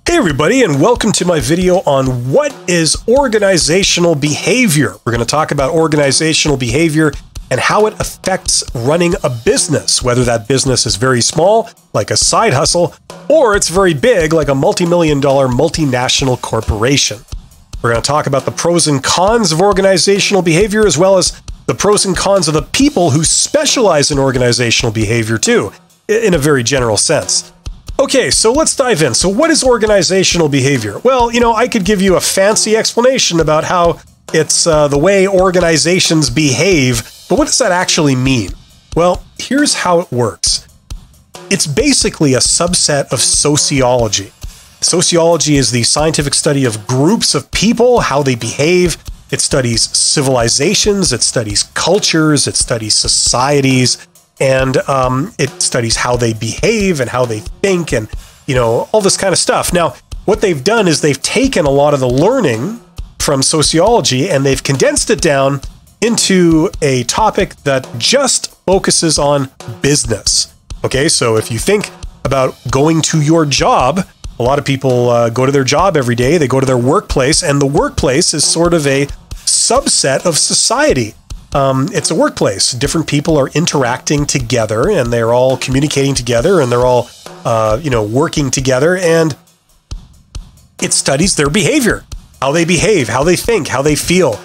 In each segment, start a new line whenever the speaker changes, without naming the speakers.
Hey everybody, and welcome to my video on what is organizational behavior. We're going to talk about organizational behavior and how it affects running a business, whether that business is very small, like a side hustle, or it's very big, like a multi-million-dollar multinational corporation. We're going to talk about the pros and cons of organizational behavior, as well as the pros and cons of the people who specialize in organizational behavior too, in a very general sense. Okay, so let's dive in. So what is organizational behavior? Well, I could give you a fancy explanation about how it's the way organizations behave, but what does that actually mean? Well, here's how it works. It's basically a subset of sociology. Sociology is the scientific study of groups of people, how they behave. It studies civilizations, it studies cultures, it studies societies, and it studies how they behave and how they think and, all this kind of stuff. Now, what they've done is they've taken a lot of the learning from sociology and they've condensed it down into a topic that just focuses on business. Okay, so if you think about going to your job, a lot of people go to their job every day, they go to their workplace, and the workplace is sort of a subset of society. It's a workplace. Different people are interacting together and they're all communicating together and they're all, working together, and it studies their behavior, how they behave, how they think, how they feel.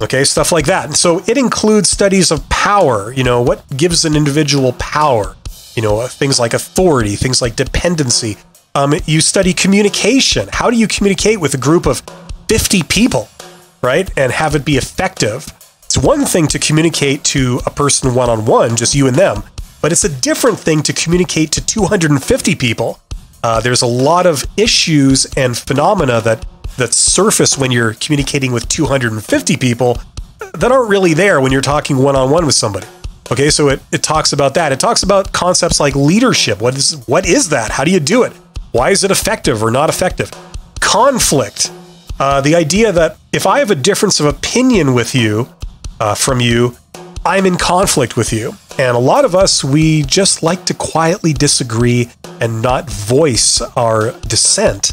Okay, stuff like that. And so it includes studies of power, what gives an individual power, things like authority, things like dependency. You study communication. How do you communicate with a group of 50 people, right? And have it be effective? It's one thing to communicate to a person one-on-one, just you and them, but it's a different thing to communicate to 250 people. There's a lot of issues and phenomena that surface when you're communicating with 250 people that aren't really there when you're talking one-on-one with somebody. Okay, so it talks about that. It talks about concepts like leadership. What is that? How do you do it? Why is it effective or not effective? Conflict. The idea that if I have a difference of opinion with you, from you, I'm in conflict with you. And a lot of us, we just like to quietly disagree and not voice our dissent,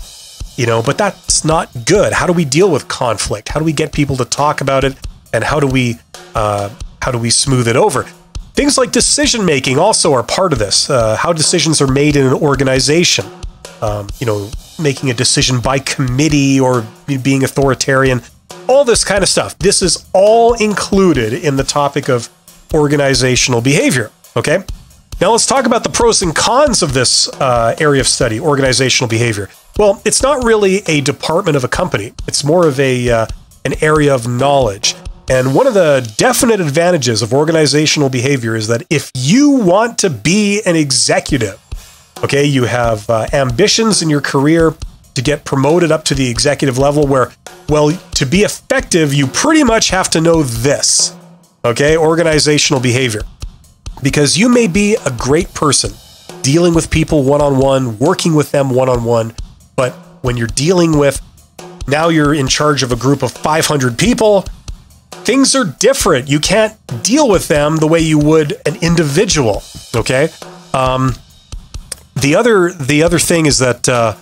but that's not good. How do we deal with conflict? How do we get people to talk about it? And how do we smooth it over? Things like decision making also are part of this. How decisions are made in an organization. Making a decision by committee or being authoritarian. All this kind of stuff. This is all included in the topic of organizational behavior. Okay. Now let's talk about the pros and cons of this area of study, organizational behavior. Well, it's not really a department of a company. It's more of an area of knowledge. And one of the definite advantages of organizational behavior is that if you want to be an executive, okay, you have ambitions in your career to get promoted up to the executive level where, well, to be effective, you pretty much have to know this, okay, organizational behavior. Because you may be a great person dealing with people one-on-one, working with them one-on-one, but when you're dealing with, now you're in charge of a group of 500 people, things are different. You can't deal with them the way you would an individual, okay? The other thing is that,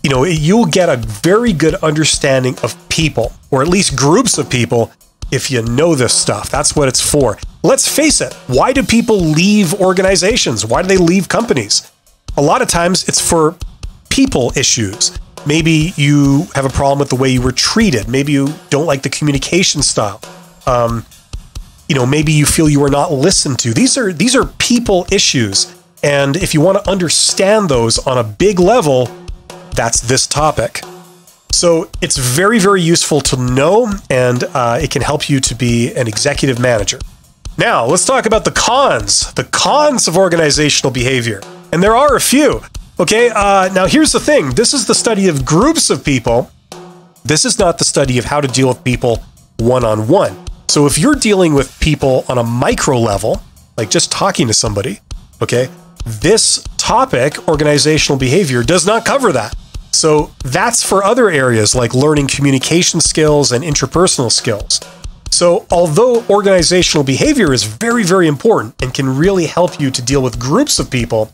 you'll get a very good understanding of people, or at least groups of people, if you know this stuff. That's what it's for. Let's face it. Why do people leave organizations? Why do they leave companies? A lot of times it's for people issues. Maybe you have a problem with the way you were treated. Maybe you don't like the communication style. Maybe you feel you were not listened to. These are people issues. And if you want to understand those on a big level, that's this topic. So it's very, very useful to know, and it can help you to be an executive manager. Now, let's talk about the cons of organizational behavior. And there are a few. Okay, now here's the thing. This is the study of groups of people. This is not the study of how to deal with people one-on-one. So if you're dealing with people on a micro level, like just talking to somebody, okay, this topic, organizational behavior, does not cover that. So that's for other areas like learning communication skills and interpersonal skills. So although organizational behavior is very, very important and can really help you to deal with groups of people,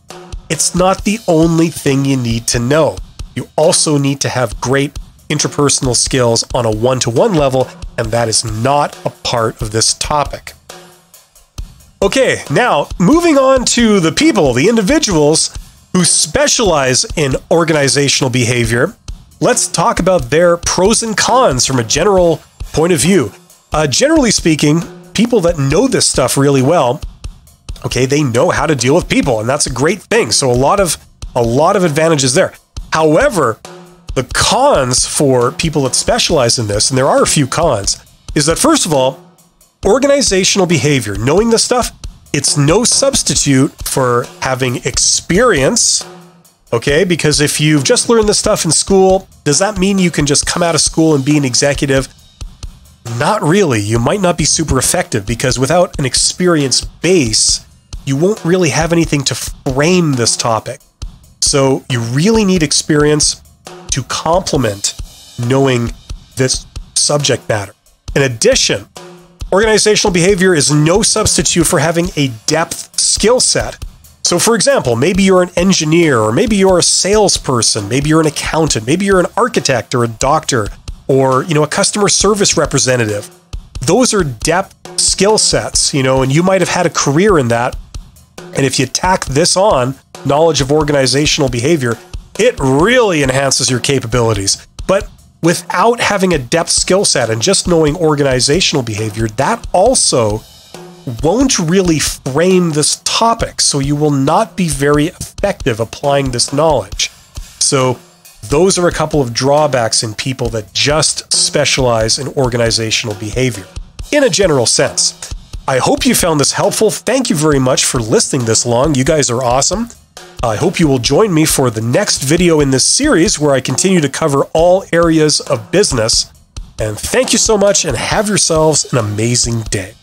it's not the only thing you need to know. you also need to have great interpersonal skills on a one-to-one level, and that is not a part of this topic. Okay, now moving on to the people, the individuals who specialize in organizational behavior. Let's talk about their pros and cons from a general point of view. Generally speaking, people that know this stuff really well, okay, they know how to deal with people, and that's a great thing. So a lot of advantages there. However, the cons for people that specialize in this, and there are a few cons, is that first of all, organizational behavior, knowing this stuff, it's no substitute for having experience, okay? Because if you've just learned this stuff in school, does that mean you can just come out of school and be an executive? Not really. You might not be super effective because without an experience base, you won't really have anything to frame this topic. So you really need experience to complement knowing this subject matter. In addition, organizational behavior is no substitute for having a depth skill set. So for example, maybe you're an engineer, or maybe you're a salesperson, maybe you're an accountant, maybe you're an architect or a doctor, or a customer service representative. Those are depth skill sets, and you might have had a career in that. And if you tack this on, knowledge of organizational behavior, it really enhances your capabilities. But without having a depth skill set and just knowing organizational behavior, that also won't really frame this topic. So you will not be very effective applying this knowledge. So those are a couple of drawbacks in people that just specialize in organizational behavior in a general sense. I hope you found this helpful. Thank you very much for listening this long. You guys are awesome. I hope you will join me for the next video in this series where I continue to cover all areas of business. And thank you so much and have yourselves an amazing day.